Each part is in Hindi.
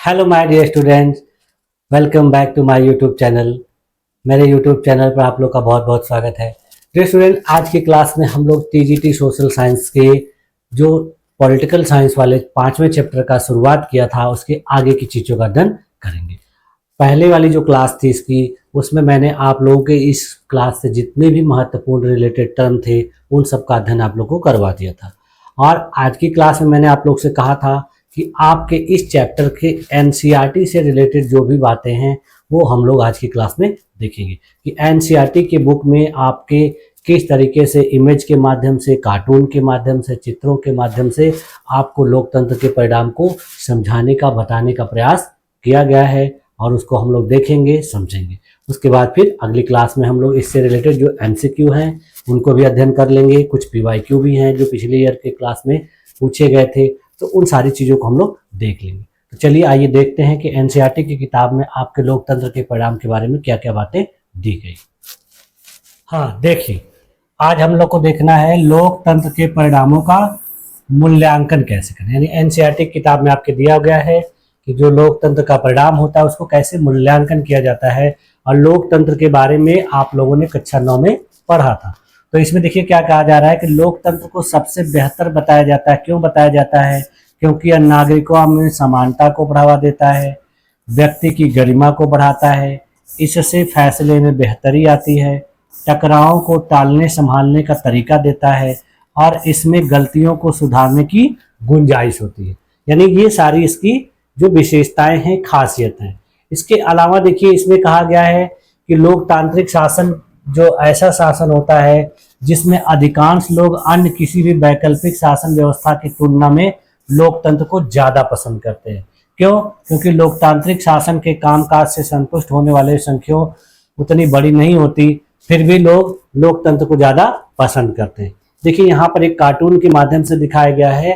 Hello my dear students, welcome back to my YouTube channel. मेरे यूट्यूब चैनल पर आप लोग का बहुत बहुत स्वागत है। डियर स्टूडेंट, आज की क्लास में हम लोग टीजीटी सोशल साइंस के जो पॉलिटिकल साइंस वाले 5वें चैप्टर का शुरुआत किया था उसके आगे की चीज़ों का अध्ययन करेंगे। पहले वाली जो क्लास थी इसकी, उसमें मैंने आप लोगों के इस क्लास से जितने भी महत्वपूर्ण रिलेटेड टर्म थे उन सब का अध्ययन आप लोग को करवा दिया था। और आज की क्लास में मैंने आप लोग से कहा था कि आपके इस चैप्टर के एनसीईआरटी से रिलेटेड जो भी बातें हैं वो हम लोग आज की क्लास में देखेंगे कि एनसीईआरटी के बुक में आपके किस तरीके से इमेज के माध्यम से, कार्टून के माध्यम से, चित्रों के माध्यम से आपको लोकतंत्र के परिणाम को समझाने का, बताने का प्रयास किया गया है और उसको हम लोग देखेंगे, समझेंगे। उसके बाद फिर अगली क्लास में हम लोग इससे रिलेटेड जो एमसीक्यू हैं उनको भी अध्ययन कर लेंगे। कुछ पीवाईक्यू भी हैं जो पिछले ईयर के क्लास में पूछे गए थे, तो उन सारी चीज़ों को हम लोग देख लेंगे। तो चलिए आइए देखते हैं कि एनसीईआरटी की किताब में आपके लोकतंत्र के परिणाम के बारे में क्या क्या बातें दी गई। हाँ देखिए, आज हम लोग को देखना है लोकतंत्र के परिणामों का मूल्यांकन कैसे करें। यानी एनसीईआरटी की किताब में आपके दिया गया है कि जो लोकतंत्र का परिणाम होता है उसको कैसे मूल्यांकन किया जाता है। और लोकतंत्र के बारे में आप लोगों ने कक्षा 9 में पढ़ा था। तो इसमें देखिए क्या कहा जा रहा है कि लोकतंत्र को सबसे बेहतर बताया जाता है। क्यों बताया जाता है? क्योंकि यह नागरिकों में समानता को बढ़ावा देता है, व्यक्ति की गरिमा को बढ़ाता है, इससे फैसले में बेहतरी आती है, टकरावों को टालने संभालने का तरीका देता है और इसमें गलतियों को सुधारने की गुंजाइश होती है। यानी ये सारी इसकी जो विशेषताएं हैं, खासियत हैं। इसके अलावा देखिए इसमें कहा गया है कि लोकतांत्रिक शासन जो ऐसा शासन होता है जिसमें अधिकांश लोग अन्य किसी भी वैकल्पिक शासन व्यवस्था की तुलना में लोकतंत्र को ज्यादा पसंद करते हैं। क्यों? क्योंकि लोकतांत्रिक शासन के कामकाज से संतुष्ट होने वाले संख्या उतनी बड़ी नहीं होती, फिर भी लोग लोकतंत्र को ज्यादा पसंद करते हैं। देखिए यहाँ पर एक कार्टून के माध्यम से दिखाया गया है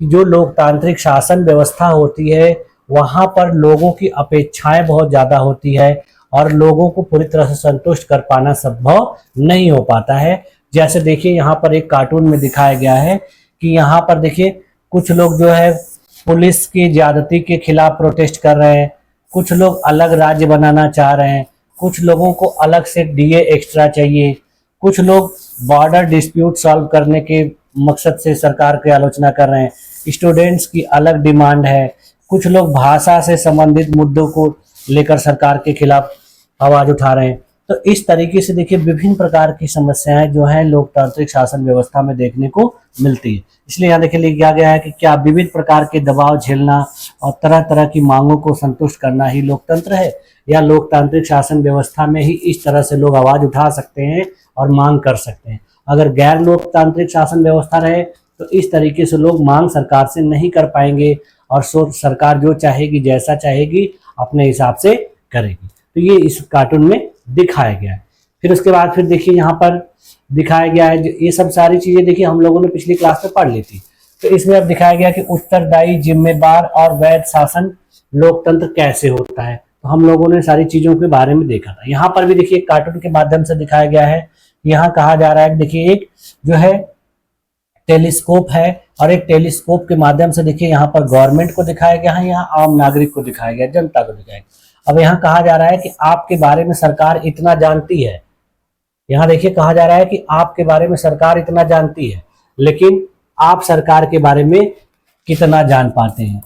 कि जो लोकतांत्रिक शासन व्यवस्था होती है वहां पर लोगों की अपेक्षाएं बहुत ज्यादा होती है और लोगों को पूरी तरह से संतुष्ट कर पाना संभव नहीं हो पाता है। जैसे देखिए यहाँ पर एक कार्टून में दिखाया गया है कि यहाँ पर देखिए कुछ लोग जो है पुलिस की ज्यादती के खिलाफ प्रोटेस्ट कर रहे हैं, कुछ लोग अलग राज्य बनाना चाह रहे हैं, कुछ लोगों को अलग से डीए एक्स्ट्रा चाहिए, कुछ लोग बॉर्डर डिस्प्यूट सॉल्व करने के मकसद से सरकार की आलोचना कर रहे हैं, स्टूडेंट्स की अलग डिमांड है, कुछ लोग भाषा से संबंधित मुद्दों को लेकर सरकार के खिलाफ आवाज उठा रहे हैं। तो इस तरीके से देखिए विभिन्न प्रकार की समस्याएं जो हैं लोकतांत्रिक शासन व्यवस्था में देखने को मिलती है। इसलिए यहाँ देखिए लिखा गया है कि क्या विविध प्रकार के दबाव झेलना और तरह तरह की मांगों को संतुष्ट करना ही लोकतंत्र है, या लोकतांत्रिक शासन व्यवस्था में ही इस तरह से लोग आवाज उठा सकते हैं और मांग कर सकते हैं। अगर गैर लोकतांत्रिक शासन व्यवस्था रहे तो इस तरीके से लोग मांग सरकार से नहीं कर पाएंगे और सरकार जो चाहेगी, जैसा चाहेगी, अपने हिसाब से करेगी। तो ये इस कार्टून में दिखाया गया है। फिर उसके बाद फिर देखिए यहाँ पर दिखाया गया है, ये सब सारी चीजें देखिए हम लोगों ने पिछली क्लास में पढ़ ली थी। तो इसमें अब दिखाया गया कि उत्तरदायी, जिम्मेदार और वैध शासन लोकतंत्र कैसे होता है। तो हम लोगों ने सारी चीजों के बारे में देखा था। यहाँ पर भी देखिए कार्टून के माध्यम से दिखाया गया है। यहाँ कहा जा रहा है कि देखिए एक जो है टेलीस्कोप है और एक टेलीस्कोप के माध्यम से देखिए यहाँ पर गवर्नमेंट को दिखाया गया है, यहाँ आम नागरिक को दिखाया गया, जनता को दिखाया गया। अब यहाँ कहा जा रहा है कि आपके बारे में सरकार इतना जानती है। यहाँ देखिए कहा जा रहा है कि आपके बारे में सरकार इतना जानती है, लेकिन आप सरकार के बारे में कितना जान पाते हैं।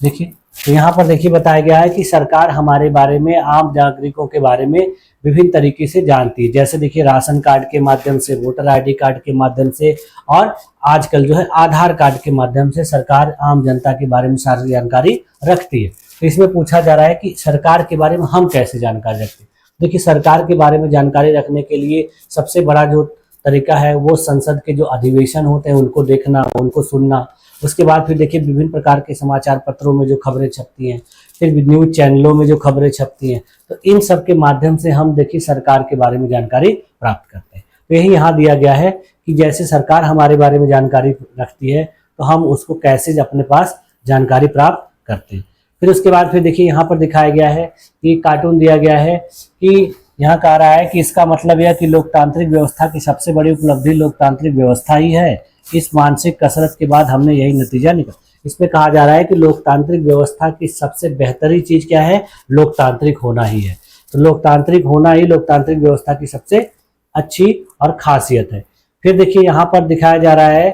देखिए तो यहाँ पर देखिए बताया गया है कि सरकार हमारे बारे में, आम नागरिकों के बारे में विभिन्न तरीके से जानती है। जैसे देखिए राशन कार्ड के माध्यम से, वोटर आईडी कार्ड के माध्यम से और आजकल जो है आधार कार्ड के माध्यम से सरकार आम जनता के बारे में सारी जानकारी रखती है। तो इसमें पूछा जा रहा है कि सरकार के बारे में हम कैसे जानकारी रखते हैं। देखिए सरकार के बारे में जानकारी रखने के लिए सबसे बड़ा जो तरीका है वो संसद के जो अधिवेशन होते हैं उनको देखना, उनको सुनना। उसके बाद फिर देखिए विभिन्न प्रकार के समाचार पत्रों में जो खबरें छपती हैं, फिर न्यूज चैनलों में जो खबरें छपती हैं, तो इन सब के माध्यम से हम देखिए सरकार के बारे में जानकारी प्राप्त करते हैं। तो यही यहाँ दिया गया है कि जैसे सरकार हमारे बारे में जानकारी रखती है तो हम उसको कैसे अपने पास जानकारी प्राप्त करते हैं। फिर उसके बाद फिर देखिए यहाँ पर दिखाया गया है कि कार्टून दिया गया है कि यहाँ कहा रहा है कि इसका मतलब यह कि लोकतांत्रिक व्यवस्था की सबसे बड़ी उपलब्धि लोकतांत्रिक व्यवस्था ही है। इस मानसिक कसरत के बाद हमने यही नतीजा निकाला। इसमें कहा जा रहा है कि लोकतांत्रिक व्यवस्था की सबसे बेहतरीन चीज क्या है, लोकतांत्रिक होना ही है। तो लोकतांत्रिक होना ही लोकतांत्रिक व्यवस्था की सबसे अच्छी और खासियत है। फिर देखिए यहाँ पर दिखाया जा रहा है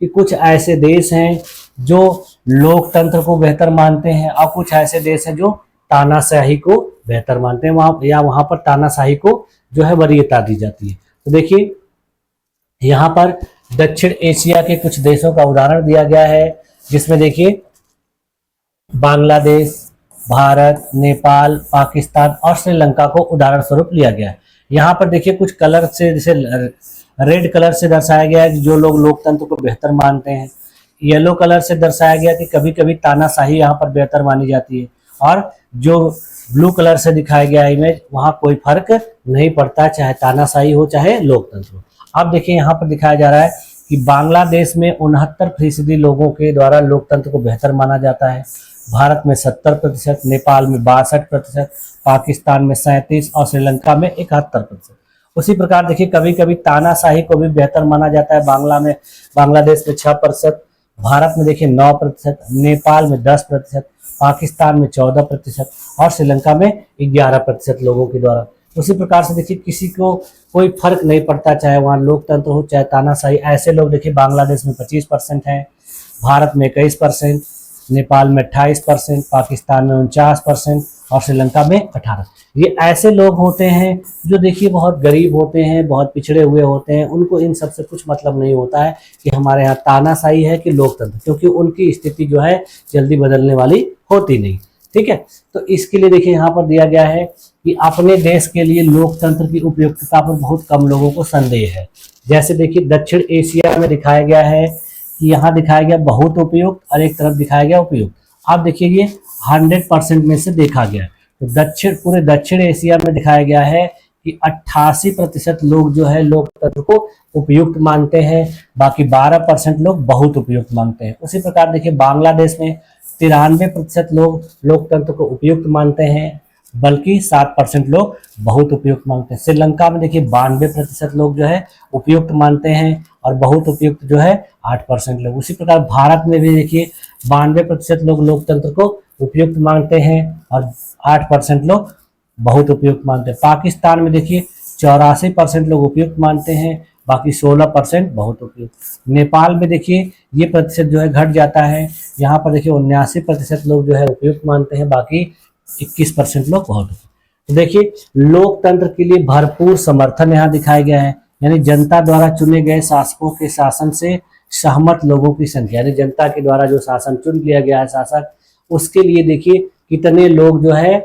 कि कुछ ऐसे देश हैं जो लोकतंत्र को बेहतर मानते हैं और कुछ ऐसे देश हैं जो तानाशाही को बेहतर मानते हैं, वहां पर तानाशाही को जो है वरीयता दी जाती है। तो देखिए यहाँ पर दक्षिण एशिया के कुछ देशों का उदाहरण दिया गया है, जिसमें देखिए बांग्लादेश, भारत, नेपाल, पाकिस्तान और श्रीलंका को उदाहरण स्वरूप लिया गया है। यहाँ पर देखिए कुछ कलर से, जैसे रेड कलर से दर्शाया गया है जो लोग लोकतंत्र को बेहतर मानते हैं, येलो कलर से दर्शाया गया कि कभी कभी तानाशाही यहाँ पर बेहतर मानी जाती है, और जो ब्लू कलर से दिखाया गया है इमेज, वहाँ कोई फर्क नहीं पड़ता, चाहे तानाशाही हो चाहे लोकतंत्र हो। अब देखिए यहाँ पर दिखाया जा रहा है कि बांग्लादेश में 69% लोगों के द्वारा लोकतंत्र को बेहतर माना जाता है, भारत में 70%, नेपाल में 62%, पाकिस्तान में 37% और श्रीलंका में 71%। उसी प्रकार देखिए कभी कभी तानाशाही को भी बेहतर माना जाता है, बांग्लादेश में 6%, भारत में देखिए 9%, नेपाल में 10%, पाकिस्तान में 14% और श्रीलंका में 11% लोगों के द्वारा। उसी प्रकार से देखिए किसी को कोई फर्क नहीं पड़ता, चाहे वहाँ लोकतंत्र हो चाहे तानाशाही। ऐसे लोग देखिए बांग्लादेश में 25% हैं, भारत में 21%, नेपाल में 28%, पाकिस्तान में 49% और श्रीलंका में 18%। ये ऐसे लोग होते हैं जो देखिए बहुत गरीब होते हैं, बहुत पिछड़े हुए होते हैं, उनको इन सब से कुछ मतलब नहीं होता है कि हमारे यहाँ तानाशाही है कि लोकतंत्र, क्योंकि उनकी स्थिति जो है जल्दी बदलने वाली होती नहीं। ठीक है, तो इसके लिए देखिए यहाँ पर दिया गया है कि अपने देश के लिए लोकतंत्र की उपयुक्तता पर बहुत कम लोगों को संदेह है। जैसे देखिए दक्षिण एशिया में दिखाया गया है कि यहाँ दिखाया गया बहुत उपयुक्त और एक तरफ दिखाया गया उपयुक्त। आप देखिए ये 100% में से देखा गया, तो पूरे दक्षिण एशिया में दिखाया गया है कि 88% लोग जो है लोकतंत्र को उपयुक्त मानते हैं, बाकी 12% लोग बहुत उपयुक्त मानते हैं। उसी प्रकार देखिए बांग्लादेश में 93% लोग लोकतंत्र को उपयुक्त मानते हैं, बल्कि 7% लोग बहुत उपयुक्त मानते हैं। श्रीलंका में देखिए 92% लोग जो है उपयुक्त मानते हैं और बहुत उपयुक्त जो है 8% लोग। उसी प्रकार भारत में भी देखिए 92% लोग लोकतंत्र को उपयुक्त मानते हैं और 8% लोग बहुत उपयुक्त मानते हैं। पाकिस्तान में देखिए 84% लोग उपयुक्त मानते हैं, बाकी 16% बहुत उपयुक्त। नेपाल में देखिए ये प्रतिशत जो है घट जाता है, यहाँ पर देखिए 79% लोग जो है उपयुक्त मानते हैं, बाकी 21% लोग बहुत उपयुक्त। तो देखिए लोकतंत्र के लिए भरपूर समर्थन यहाँ दिखाया गया है, यानी जनता द्वारा चुने गए शासकों के शासन से सहमत लोगों की संख्या, यानी जनता के द्वारा जो शासन चुन लिया गया है शासक, उसके लिए देखिए कितने लोग जो है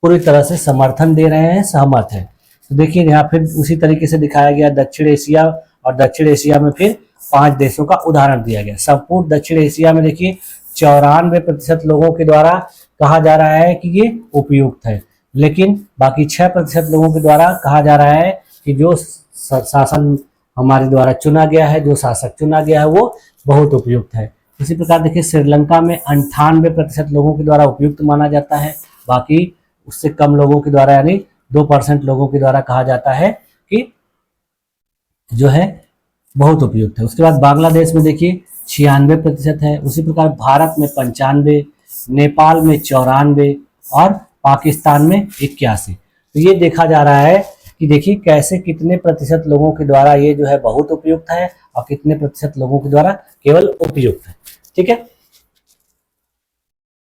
पूरी तरह से समर्थन दे रहे हैं, सहमत है। तो देखिए यहाँ फिर उसी तरीके से दिखाया गया दक्षिण एशिया, और दक्षिण एशिया में फिर 5 देशों का उदाहरण दिया गया। संपूर्ण दक्षिण एशिया में देखिए 94% लोगों के द्वारा कहा जा रहा है कि ये उपयुक्त है, लेकिन बाकी 6% लोगों के द्वारा कहा जा रहा है कि जो शासन हमारे द्वारा चुना गया है, जो शासक चुना गया है वो बहुत उपयुक्त है। इसी प्रकार देखिए श्रीलंका में 98% लोगों के द्वारा उपयुक्त माना जाता है, बाकी उससे कम लोगों के द्वारा यानी 2% लोगों के द्वारा कहा जाता है कि जो है बहुत उपयुक्त है। उसके बाद बांग्लादेश में देखिए 96% है। उसी प्रकार भारत में 95, नेपाल में 94 और पाकिस्तान में 81। तो ये देखा जा रहा है कि देखिए कैसे कितने प्रतिशत लोगों के द्वारा ये जो है बहुत उपयुक्त है और कितने प्रतिशत लोगों के द्वारा केवल उपयुक्त है। ठीक है,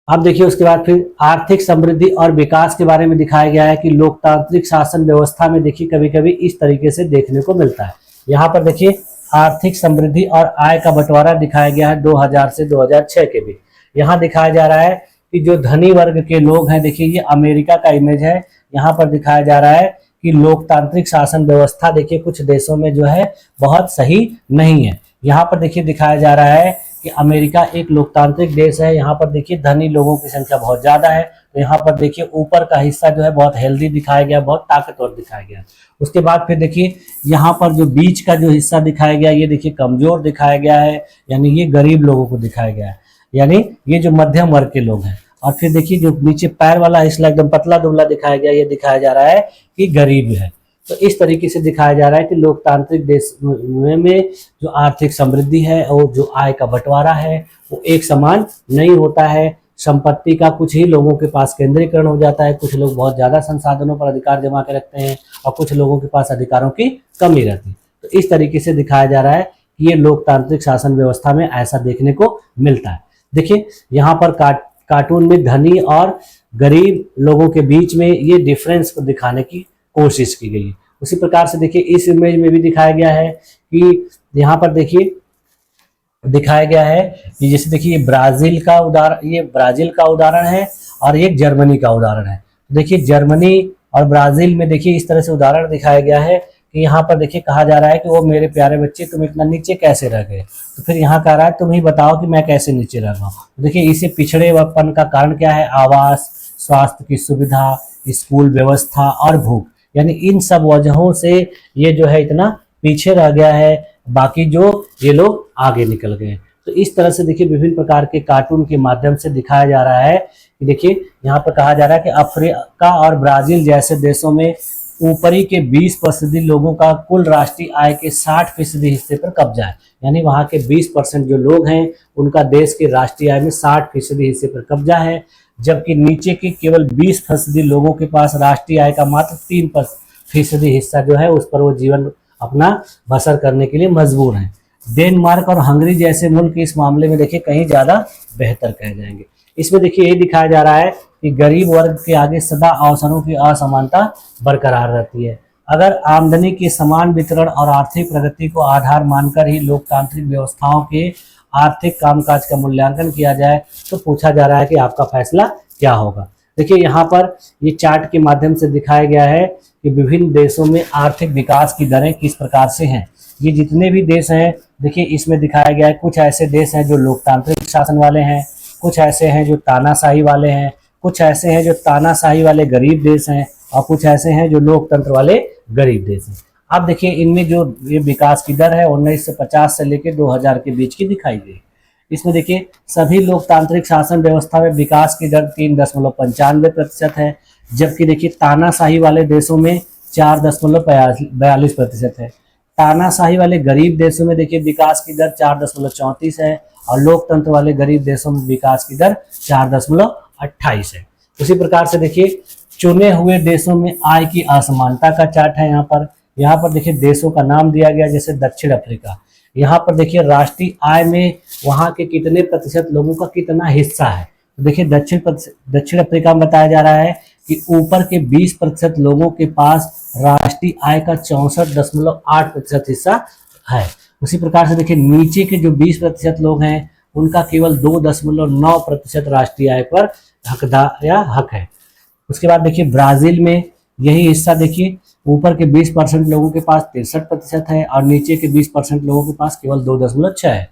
अब देखिए उसके बाद फिर आर्थिक समृद्धि और विकास के बारे में दिखाया गया है कि लोकतांत्रिक शासन व्यवस्था में देखिए कभी कभी इस तरीके से देखने को मिलता है। यहाँ पर देखिए आर्थिक समृद्धि और आय का बंटवारा दिखाया गया है 2000 से 2006 के बीच। यहाँ दिखाया जा रहा है कि जो धनी वर्ग के लोग हैं, देखिए ये अमेरिका का इमेज है, यहाँ पर दिखाया जा रहा है कि लोकतांत्रिक शासन व्यवस्था देखिए कुछ देशों में जो है बहुत सही नहीं है। यहाँ पर देखिए दिखाया जा रहा है कि अमेरिका एक लोकतांत्रिक देश है, यहाँ पर देखिए धनी लोगों की संख्या बहुत ज्यादा है, तो यहाँ पर देखिए ऊपर का हिस्सा जो है बहुत हेल्दी दिखाया गया, बहुत ताकतवर दिखाया गया। उसके बाद फिर देखिए यहाँ पर जो बीच का जो हिस्सा दिखाया गया ये देखिए कमजोर दिखाया गया है, यानी ये गरीब लोगों को दिखाया गया है, यानी ये जो मध्यम वर्ग के लोग हैं। और फिर देखिए जो नीचे पैर वाला हिस्सा एकदम पतला दुबला दिखाया गया, ये दिखाया जा रहा है कि गरीब है। तो इस तरीके से दिखाया जा रहा है कि लोकतांत्रिक देश में जो आर्थिक समृद्धि है और जो आय का बंटवारा है वो एक समान नहीं होता है। संपत्ति का कुछ ही लोगों के पास केंद्रीकरण हो जाता है, कुछ लोग बहुत ज़्यादा संसाधनों पर अधिकार जमा के रखते हैं और कुछ लोगों के पास अधिकारों की कमी रहती है। तो इस तरीके से दिखाया जा रहा है कि ये लोकतांत्रिक शासन व्यवस्था में ऐसा देखने को मिलता है। देखिए यहाँ पर कार्टून में धनी और गरीब लोगों के बीच में ये डिफरेंस को दिखाने की कोशिश की गई है। उसी प्रकार से देखिए इस इमेज में भी दिखाया गया है कि यहाँ पर देखिए दिखाया गया है कि जैसे देखिए ब्राजील का उदाहरण है और एक जर्मनी का उदाहरण है। देखिए जर्मनी और ब्राजील में देखिए इस तरह से उदाहरण दिखाया गया है कि यहाँ पर देखिए कहा जा रहा है कि वो मेरे प्यारे बच्चे तुम इतना नीचे कैसे रह गए, तो फिर यहाँ कह रहा है तुम ही बताओ कि मैं कैसे नीचे रह रहा हूँ। देखिए इसे पिछड़ेपन का कारण क्या है, आवास, स्वास्थ्य की सुविधा, स्कूल व्यवस्था और भूख, यानी इन सब वजहों से ये जो है इतना पीछे रह गया है, बाकी जो ये लोग आगे निकल गए। तो इस तरह से देखिए विभिन्न प्रकार के कार्टून के माध्यम से दिखाया जा रहा है कि देखिए यहाँ पर कहा जा रहा है कि अफ्रीका और ब्राजील जैसे देशों में ऊपरी के 20% लोगों का कुल राष्ट्रीय आय के 60% हिस्से पर कब्जा है, यानी वहाँ के 20% जो लोग हैं उनका देश के राष्ट्रीय आय में 60% हिस्से पर कब्जा है, जबकि नीचे के केवल 20% लोगों के पास राष्ट्रीय आय का मात्र 3% हिस्सा जो है उस पर वो जीवन अपना बसर करने के लिए मजबूर हैं। डेनमार्क और हंगरी जैसे मुल्क इस मामले में देखिए कहीं ज़्यादा बेहतर कहे जाएंगे। इसमें देखिए ये दिखाया जा रहा है कि गरीब वर्ग के आगे सदा अवसरों की असमानता बरकरार रहती है। अगर आमदनी के समान वितरण और आर्थिक प्रगति को आधार मानकर ही लोकतांत्रिक व्यवस्थाओं के आर्थिक कामकाज का मूल्यांकन किया जाए तो पूछा जा रहा है कि आपका फैसला क्या होगा। देखिए यहाँ पर ये चार्ट के माध्यम से दिखाया गया है कि विभिन्न देशों में आर्थिक विकास की दरें किस प्रकार से हैं। ये जितने भी देश हैं देखिए इसमें दिखाया गया है, कुछ ऐसे देश हैं जो लोकतांत्रिक शासन वाले हैं, कुछ ऐसे हैं जो तानाशाही वाले हैं, कुछ ऐसे हैं जो तानाशाही वाले गरीब देश हैं और कुछ ऐसे हैं जो लोकतंत्र वाले गरीब देश हैं। अब देखिए इनमें जो ये विकास की दर है 1950 से लेकर 2000 के बीच की दिखाई गई। इसमें देखिए सभी लोकतांत्रिक शासन व्यवस्था में विकास की दर 3.95% है, जबकि देखिए तानाशाही वाले देशों में 4.42% है। तानाशाही वाले गरीब देशों में देखिए विकास की दर 4.34 है और लोकतंत्र वाले गरीब देशों में विकास की दर 4.28 है। उसी प्रकार से देखिए चुने हुए देशों में आय की असमानता का चार्ट है। यहाँ पर देखिए देशों का नाम दिया गया, जैसे दक्षिण अफ्रीका। यहाँ पर देखिए राष्ट्रीय आय में वहाँ के कितने प्रतिशत लोगों का कितना हिस्सा है। तो देखिए दक्षिण अफ्रीका में बताया जा रहा है कि ऊपर के 20% लोगों के पास राष्ट्रीय आय का 64.8% हिस्सा है। उसी प्रकार से देखिए नीचे के जो 20% लोग हैं उनका केवल 2.9% राष्ट्रीय आय पर हकदार या हक है। उसके बाद देखिए ब्राजील में यही हिस्सा देखिए ऊपर के 20% लोगों के पास 63% है और नीचे के 20% लोगों के पास केवल 2.6 है।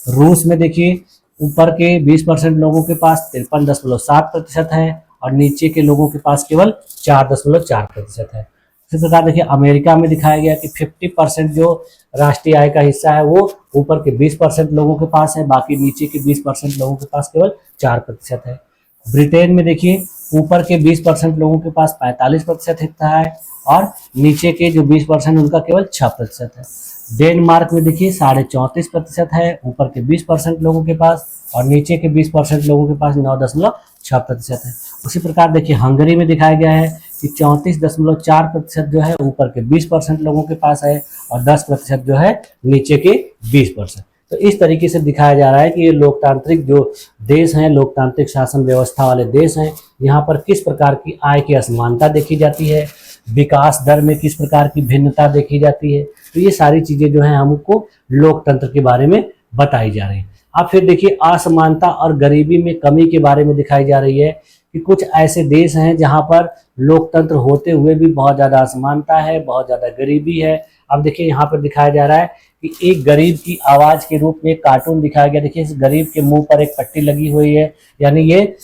रूस में देखिए ऊपर के 20% लोगों के पास 53.7% है और नीचे के लोगों के पास केवल 4.4% है। इसी प्रकार देखिए अमेरिका में दिखाया गया कि 50% जो राष्ट्रीय आय का हिस्सा है वो ऊपर के 20% लोगों के पास है, बाकी नीचे के 20% लोगों के पास केवल 4% है। ब्रिटेन में देखिए ऊपर के 20% लोगों के पास 45% हिस्सा है और नीचे के जो 20% उनका केवल 6% है। डेनमार्क में देखिए 34.5% है ऊपर के 20% लोगों के पास और नीचे के 20% लोगों के पास 9.6% है। उसी प्रकार देखिए हंगरी में दिखाया गया है कि 34.4% जो है ऊपर के 20% लोगों के पास है और 10% जो है नीचे के 20%। तो इस तरीके से दिखाया जा रहा है कि ये लोकतांत्रिक जो देश हैं, लोकतांत्रिक शासन व्यवस्था वाले देश हैं, यहाँ पर किस प्रकार की आय की असमानता देखी जाती है, विकास दर में किस प्रकार की भिन्नता देखी जाती है। तो ये सारी चीजें जो है हमको लोकतंत्र के बारे में बताई जा रही है। अब फिर देखिए असमानता और गरीबी में कमी के बारे में दिखाई जा रही है कि कुछ ऐसे देश हैं जहां पर लोकतंत्र होते हुए भी बहुत ज़्यादा असमानता है, बहुत ज़्यादा गरीबी है। अब देखिए यहाँ पर दिखाया जा रहा है कि एक गरीब की आवाज़ के रूप में एक कार्टून दिखाया गया। देखिए इस गरीब के मुंह पर एक पट्टी लगी हुई है, यानी ये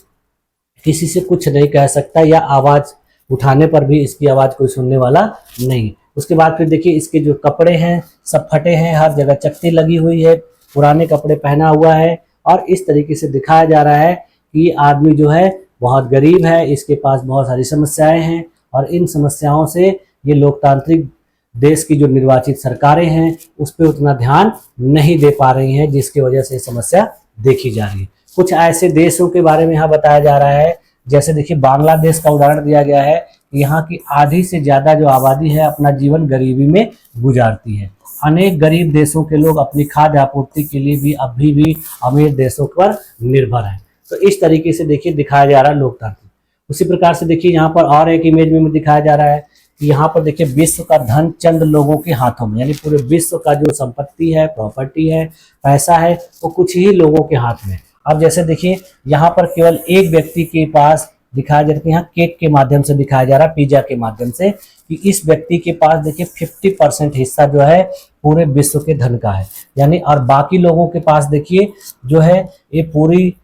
किसी से कुछ नहीं कह सकता या आवाज़ उठाने पर भी इसकी आवाज़ कोई सुनने वाला नहीं। उसके बाद फिर देखिए इसके जो कपड़े हैं सब फटे हैं, हर जगह चक्की लगी हुई है, पुराने कपड़े पहना हुआ है और इस तरीके से दिखाया जा रहा है कि ये आदमी जो है बहुत गरीब है, इसके पास बहुत सारी समस्याएं हैं और इन समस्याओं से ये लोकतांत्रिक देश की जो निर्वाचित सरकारें हैं उस पर उतना ध्यान नहीं दे पा रही हैं, जिसकी वजह से समस्या देखी जा रही है। कुछ ऐसे देशों के बारे में यहाँ बताया जा रहा है, जैसे देखिए बांग्लादेश का उदाहरण दिया गया है। यहाँ की आधी से ज्यादा जो आबादी है अपना जीवन गरीबी में गुजारती है। अनेक गरीब देशों के लोग अपनी खाद्य आपूर्ति के लिए भी अभी भी अमीर देशों पर निर्भर हैं। तो इस तरीके से देखिए दिखाया जा रहा है लोकतांत्रिक। उसी प्रकार से देखिए यहाँ पर और एक इमेज में दिखाया जा रहा है कि यहाँ पर देखिए विश्व का धन चंद लोगों के हाथों में, यानी पूरे विश्व का जो संपत्ति है, प्रॉपर्टी है, पैसा है, वो कुछ ही लोगों के हाथ में। अब जैसे देखिए यहाँ पर केवल एक व्यक्ति के पास दिखाया जा रहा है, यहाँ केक के माध्यम से दिखाया जा रहा है, पिज्जा के माध्यम से, कि इस व्यक्ति के पास देखिए 50% हिस्सा जो है पूरे विश्व के धन का है, यानी और बाकी लोगों के पास देखिए जो है ये पूरी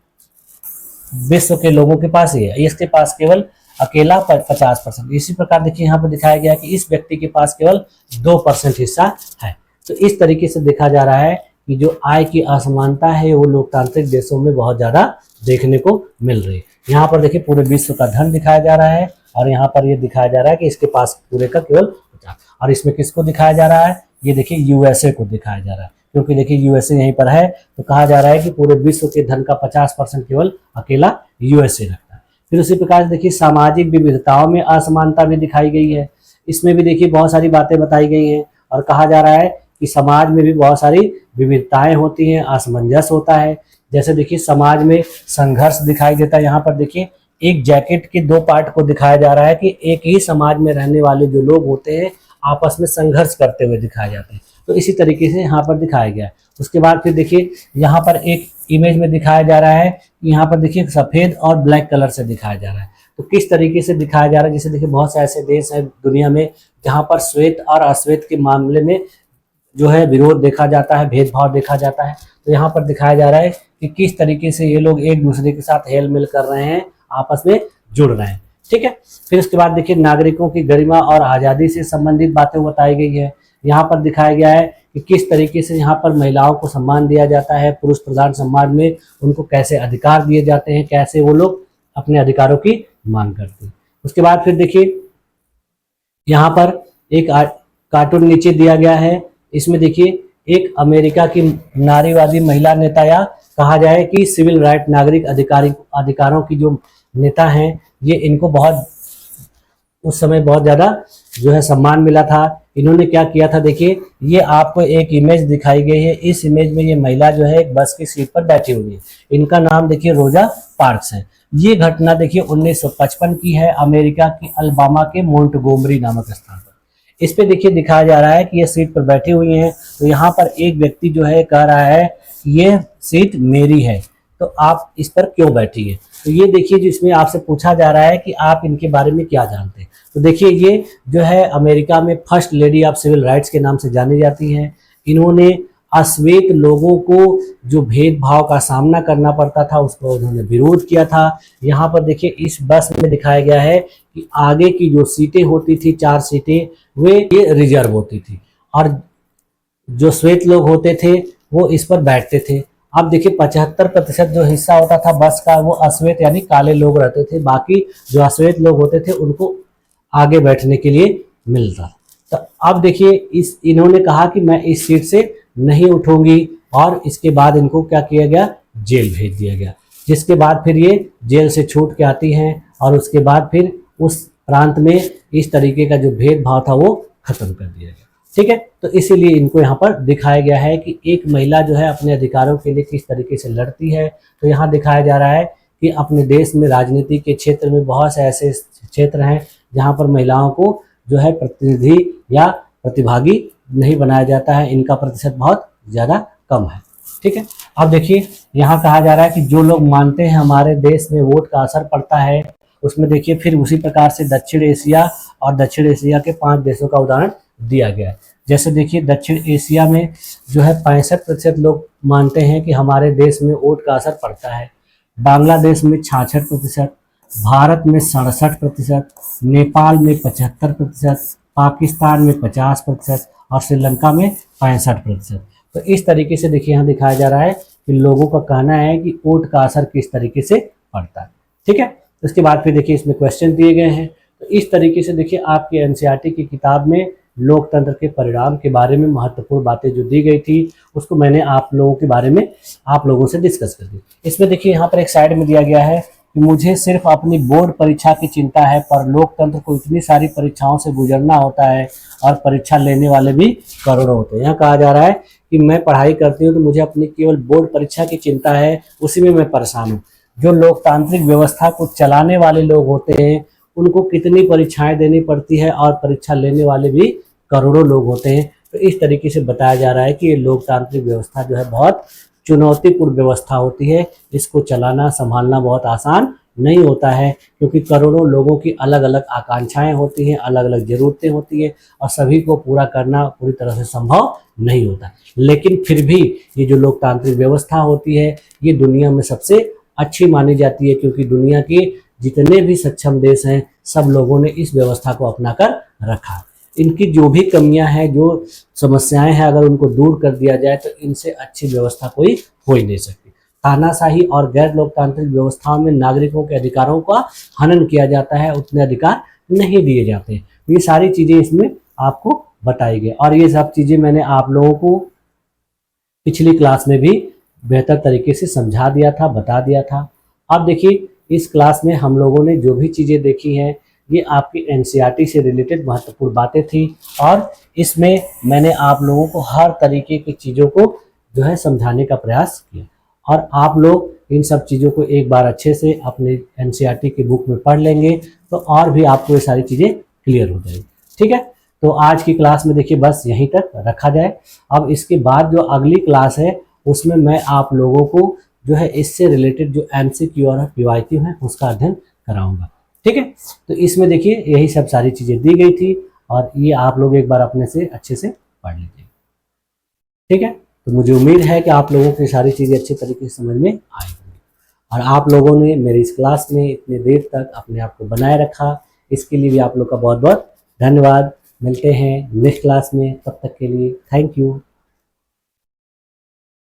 विश्व के लोगों के पास ही है, इसके पास केवल अकेला 50%। इसी प्रकार देखिए यहाँ पर दिखाया गया कि इस व्यक्ति के पास केवल 2% हिस्सा है। तो इस तरीके से देखा जा रहा है कि जो आय की असमानता है वो लोकतांत्रिक देशों में बहुत ज्यादा देखने को मिल रही है। यहाँ पर देखिए पूरे विश्व का धन दिखाया जा रहा है और यहाँ पर ये दिखाया जा रहा है कि इसके पास पूरे का केवल 50। और इसमें किसको दिखाया जा रहा है, ये देखिए यूएसए को दिखाया जा रहा है, क्योंकि देखिए यूएसए यहीं पर है। तो कहा जा रहा है कि पूरे विश्व के धन का 50% केवल अकेला यूएसए रखता है। फिर उसी प्रकार से देखिए सामाजिक विविधताओं में असमानता भी दिखाई गई है। इसमें भी देखिए बहुत सारी बातें बताई गई हैं और कहा जा रहा है कि समाज में भी बहुत सारी विविधताएं होती हैं, असमंजस होता है। जैसे देखिए समाज में संघर्ष दिखाई देता है। यहाँ पर देखिए एक जैकेट के दो पार्ट को दिखाया जा रहा है कि एक ही समाज में रहने वाले जो लोग होते हैं आपस में संघर्ष करते हुए दिखाए जाते हैं। तो इसी तरीके से यहाँ पर दिखाया गया है। उसके बाद फिर देखिए यहाँ पर एक इमेज में दिखाया जा रहा है, यहाँ पर देखिए सफेद और ब्लैक कलर से दिखाया जा रहा है। तो किस तरीके से दिखाया जा रहा है, जैसे देखिए बहुत से ऐसे देश हैं दुनिया में जहाँ पर श्वेत और अश्वेत के मामले में जो है विरोध देखा जाता है, भेदभाव देखा जाता है। तो यहाँ पर दिखाया जा रहा है कि किस तरीके से ये लोग एक दूसरे के साथ हेल मिल कर रहे हैं, आपस में जुड़ रहे हैं। ठीक है। फिर उसके बाद देखिए नागरिकों की गरिमा और आज़ादी से संबंधित बातें बताई गई है। यहाँ पर दिखाया गया है कि किस तरीके से यहाँ पर महिलाओं को सम्मान दिया जाता है, पुरुष प्रधान समाज में उनको कैसे अधिकार दिए जाते हैं, कैसे वो लोग अपने अधिकारों की मांग करते हैं। उसके बाद फिर देखिए यहाँ पर एक कार्टून नीचे दिया गया है। इसमें देखिए एक अमेरिका की नारीवादी महिला नेता या कहा जाए कि सिविल राइट नागरिक अधिकारों की जो नेता हैं, ये इनको बहुत उस समय बहुत ज़्यादा जो है सम्मान मिला था। इन्होंने क्या किया था, देखिए ये आपको एक इमेज दिखाई गई है। इस इमेज में ये महिला जो है एक बस की सीट पर बैठी हुई है। इनका नाम देखिए रोजा पार्क्स है। ये घटना देखिए 1955 की है, अमेरिका की अलबामा के मोंटगोमरी नामक स्थान पर। इस पे देखिए दिखाया जा रहा है कि ये सीट पर बैठी हुई हैं। तो यहाँ पर एक व्यक्ति जो है कह रहा है कि ये सीट मेरी है, तो आप इस पर क्यों बैठी है। तो ये देखिए जिसमें आपसे पूछा जा रहा है कि आप इनके बारे में क्या जानते हैं। तो देखिए ये जो है अमेरिका में first lady of civil rights के नाम से जानी जाती हैं। इन्होंने अश्वेत लोगों को जो भेदभाव का सामना करना पड़ता था उसको उन्होंने विरोध किया था। यहाँ पर देखिए इस बस में दिखाया गया है कि आगे की जो सीटें होती थी, 4 सीटें, वे ये रिजर्व होती थी और जो श्वेत लोग होते थे वो इस पर बैठते थे। अब देखिए 75% जो हिस्सा होता था बस का वो अश्वेत यानी काले लोग रहते थे, बाकी जो अश्वेत लोग होते थे उनको आगे बैठने के लिए मिलता। तो अब देखिए इन्होंने कहा कि मैं इस सीट से नहीं उठूंगी और इसके बाद इनको क्या किया गया, जेल भेज दिया गया। जिसके बाद फिर ये जेल से छूट के आती हैं और उसके बाद फिर उस प्रांत में इस तरीके का जो भेदभाव था वो खत्म कर दिया गया। ठीक है। तो इसीलिए इनको यहाँ पर दिखाया गया है कि एक महिला जो है अपने अधिकारों के लिए किस तरीके से लड़ती है। तो यहाँ दिखाया जा रहा है कि अपने देश में राजनीति के क्षेत्र में बहुत से ऐसे क्षेत्र हैं जहाँ पर महिलाओं को जो है प्रतिनिधि या प्रतिभागी नहीं बनाया जाता है, इनका प्रतिशत बहुत ज़्यादा कम है। ठीक है। अब देखिए यहाँ कहा जा रहा है कि जो लोग मानते हैं हमारे देश में वोट का असर पड़ता है, उसमें देखिए फिर उसी प्रकार से दक्षिण एशिया और दक्षिण एशिया के 5 देशों का उदाहरण दिया गया है। जैसे देखिए दक्षिण एशिया में जो है 65% लोग मानते हैं कि हमारे देश में वोट का असर पड़ता है। बांग्लादेश में 66%, भारत में 67%, नेपाल में 75%, पाकिस्तान में 50% और श्रीलंका में 65%। तो इस तरीके से देखिए यहाँ दिखाया जा रहा है कि लोगों का कहना है कि वोट का असर किस तरीके से पड़ता है। ठीक है। उसके बाद फिर देखिए इसमें क्वेश्चन दिए गए हैं। तो इस तरीके से देखिए आपकी एनसीईआरटी की किताब में लोकतंत्र के परिणाम के बारे में महत्वपूर्ण बातें जो दी गई थी उसको मैंने आप लोगों के बारे में आप लोगों से डिस्कस कर दी। इसमें देखिए यहाँ पर एक साइड में दिया गया है कि मुझे सिर्फ अपनी बोर्ड परीक्षा की चिंता है, पर लोकतंत्र को इतनी सारी परीक्षाओं से गुजरना होता है और परीक्षा लेने वाले भी करोड़ों होते हैं। यहाँ कहा जा रहा है कि मैं पढ़ाई करती हूँ तो मुझे अपनी केवल बोर्ड परीक्षा की चिंता है, उसी में मैं परेशान हूँ। जो लोकतांत्रिक व्यवस्था को चलाने वाले लोग होते हैं उनको कितनी परीक्षाएं देनी पड़ती है और परीक्षा लेने वाले भी करोड़ों लोग होते हैं। तो इस तरीके से बताया जा रहा है कि ये लोकतांत्रिक व्यवस्था जो है बहुत चुनौतीपूर्ण व्यवस्था होती है, इसको चलाना संभालना बहुत आसान नहीं होता है, क्योंकि करोड़ों लोगों की अलग अलग आकांक्षाएं होती हैं, अलग अलग ज़रूरतें होती है और सभी को पूरा करना पूरी तरह से संभव नहीं होता। लेकिन फिर भी ये जो लोकतांत्रिक व्यवस्था होती है ये दुनिया में सबसे अच्छी मानी जाती है, क्योंकि दुनिया के जितने भी सक्षम देश हैं सब लोगों ने इस व्यवस्था को अपनाकर रखा। इनकी जो भी कमियां हैं, जो समस्याएं हैं, अगर उनको दूर कर दिया जाए तो इनसे अच्छी व्यवस्था कोई हो ही नहीं सकती। तानाशाही और गैर लोकतांत्रिक व्यवस्थाओं में नागरिकों के अधिकारों का हनन किया जाता है, उतने अधिकार नहीं दिए जाते। ये सारी चीजें इसमें आपको बताई गई और ये सब चीजें मैंने आप लोगों को पिछली क्लास में भी बेहतर तरीके से समझा दिया था, बता दिया था। अब देखिए इस क्लास में हम लोगों ने जो भी चीज़ें देखी हैं ये आपकी एनसीईआरटी से रिलेटेड महत्वपूर्ण बातें थी और इसमें मैंने आप लोगों को हर तरीके की चीज़ों को जो है समझाने का प्रयास किया और आप लोग इन सब चीज़ों को एक बार अच्छे से अपने एनसीईआरटी की बुक में पढ़ लेंगे तो और भी आपको ये सारी चीज़ें क्लियर हो जाएगी। ठीक है, तो आज की क्लास में देखिए बस यहीं तक रखा जाए। अब इसके बाद जो अगली क्लास है उसमें मैं आप लोगों को जो है इससे रिलेटेड जो एमसीक्यू और पीवाईक्यू है उसका अध्ययन कराऊंगा। ठीक है, तो इसमें देखिए यही सब सारी चीज़ें दी गई थी और ये आप लोग एक बार अपने से अच्छे से पढ़ लीजिए। ठीक है, तो मुझे उम्मीद है कि आप लोगों को सारी चीज़ें अच्छे तरीके से समझ में आएंगी और आप लोगों ने मेरी इस क्लास में इतने देर तक अपने आप को बनाए रखा, इसके लिए भी आप लोग का बहुत बहुत धन्यवाद। मिलते हैं नेक्स्ट क्लास में, तब तक के लिए थैंक यू।